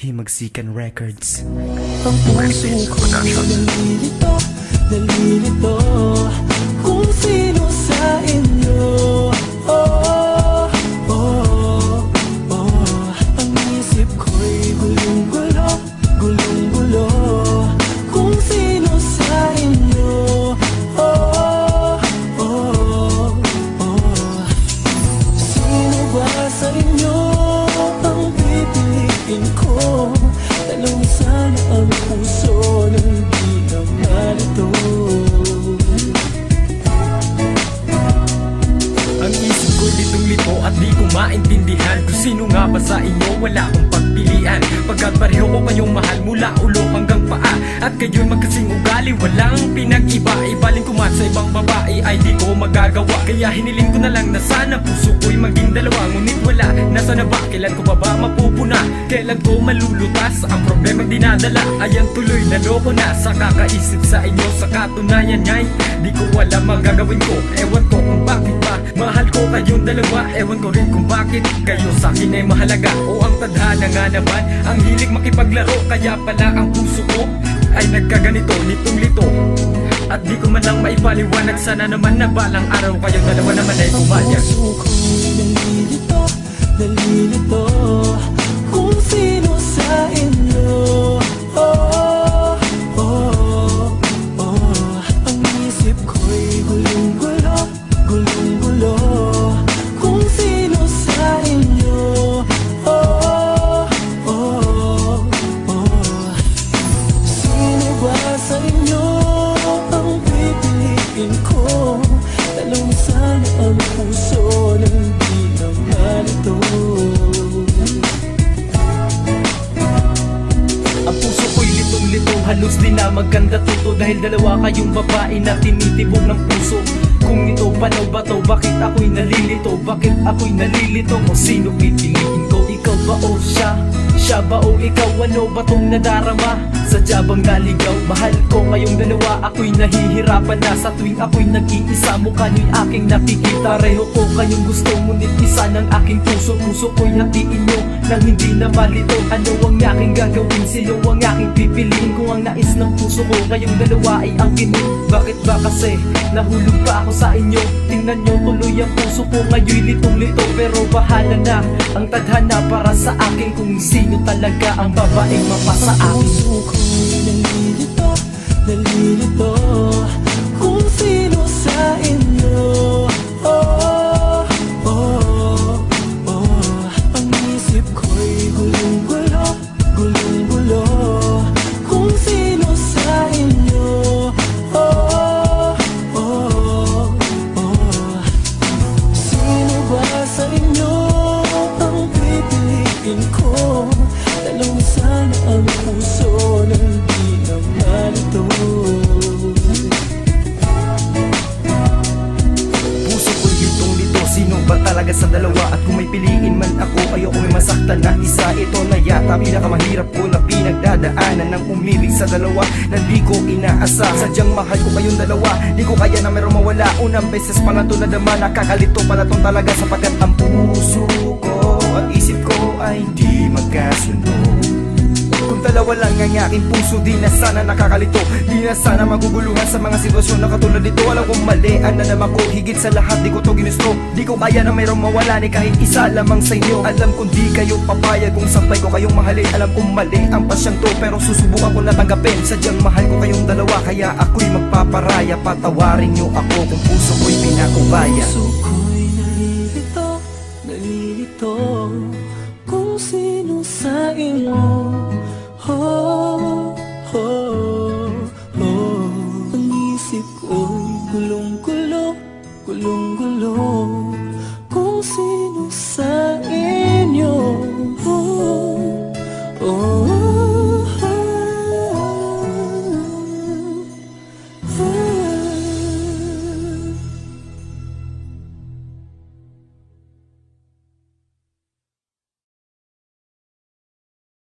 Himagsikan Records. Ang puso ko nalilito, nalilito kung sino sa inyo. Oh, oh, oh. Ang isip ko'y gulong-gulo, gulong-gulo kung sino sa inyo. Oh, oh, oh. Sino ba sa inyo ang pipiliin ko? Tanong sana ang puso nang di naman ito. Ang isip ko litong-lito at di ko maintindihan kung sino nga ba sa inyo wala akong pagpilian. Pagkat pareho ko kayong mahal mula ulo hanggang paa, at kayo'y magkasing ugali, walang pinag-iba. Ibaling ko man sa ibang babae ay di ko magagawa. Kaya hiniling ko na lang na sana puso ko'y maging dalawa. Ngunit wala, nasa na ba? Kailan ko pa ba mapupuna? Kailan ko malulutas ang problemang dinadala? Ayan tuloy, naloko na sa kakaisip sa inyo. Sa katunayan nga'y di ko alam ang gagawin ko. Ewan ko kung bakit ba mahal ko kayong dalawa. Ewan ko rin kung bakit kayo sa akin ay mahalaga. O ang tadhana nga naman, ang hilig makipaglaro. Kaya pala ang puso ko ay nagkaganito, litong-lito. At di ko man lang maipaliwanag. Sana naman na balang araw kayong dalawa naman ay pumayag. Ang puso ko'y nalilito, nalilito kung sino sa inyo. Oh, oh, oh. Ang isip ko'y gulong-gulo, gulong-gulo kung sino sa inyo. Oh, oh, oh. Sino ba sa inyo ang pipiliin ko? Talong sana ang puso nang di naman ito. Ang puso ko'y litong-lito, halos di na maganda tuto. Dahil dalawa kayong babae na tinitibok ng puso. Kung ito paano ba to? Bakit ako'y nalilito? Bakit ako'y nalilito? Kung sino pipiliin ko? Ikaw ba o siya? Siya ba o ikaw? Ano ba tong nadarama? Sadya bang naligaw? Mahal ko ngayong dalawa. Ako'y nahihirapan na sa tuwing ako'y nag-iisa. Mukha nyo'y aking nakikita. Pareho ko kayong gusto, ngunit isa ng aking puso. Puso ko'y hatiin nyo nang hindi na malito. Ano ang aking gagawin? Sino ang aking pipiliin? Kung ang nais ng puso ko kayong dalawa ay ang kinig. Bakit ba kasi nahulog pa ako sa inyo? Tingnan nyo tuloy ang puso ko ngayon'y litong-lito. Pero bahala na ang tadhana para sa akin kung sino talaga ang babaeng mapasa akin. Puso ko'y nalilito, nalilito kung sino sa inyo. Oh, oh, oh. Ang isip ko'y gulong-gulo, gulong-gulo kung sino sa inyo. Oh, oh, oh. Sino ba sa inyo ang pipiliin ko? Talong sana ang puso nang di naman ito. Puso ko'y litong-lito, sino ba talaga sa dalawa? At kung may piliin man ako, ayoko may masaktan na isa. Ito na yata pinakamahirap ko na pinagdadaanan ng umibig sa dalawa na di ko inaasa. Sadyang mahal ko kayong dalawa, di ko kaya na meron mawala. Unang beses pa na ito nadama, nakakalito pala tong talaga. Sapagkat ang puso ko at isip ko ay di magkasundo. Kung dalawa lang ang aking puso, di na sana nakakalito. Di na sana maguguluhan sa mga sitwasyon na katulad dito. Alam kong mali ang naman ko, higit sa lahat di ko to ginusto. Di ko kaya na mayroong mawala ni kahit isa lamang sa inyo. Alam kong di kayo papayag kung sabay ko kayong mahalin. Alam kong mali ang pasyang to, pero susubukan ko na tanggapin. Sadyang mahal ko kayong dalawa, kaya ako'y magpaparaya. Patawarin niyo ako kung puso ko'y pinakubaya. Puso ko'y nalilito, nalilito kung sino sa inyo. Oh,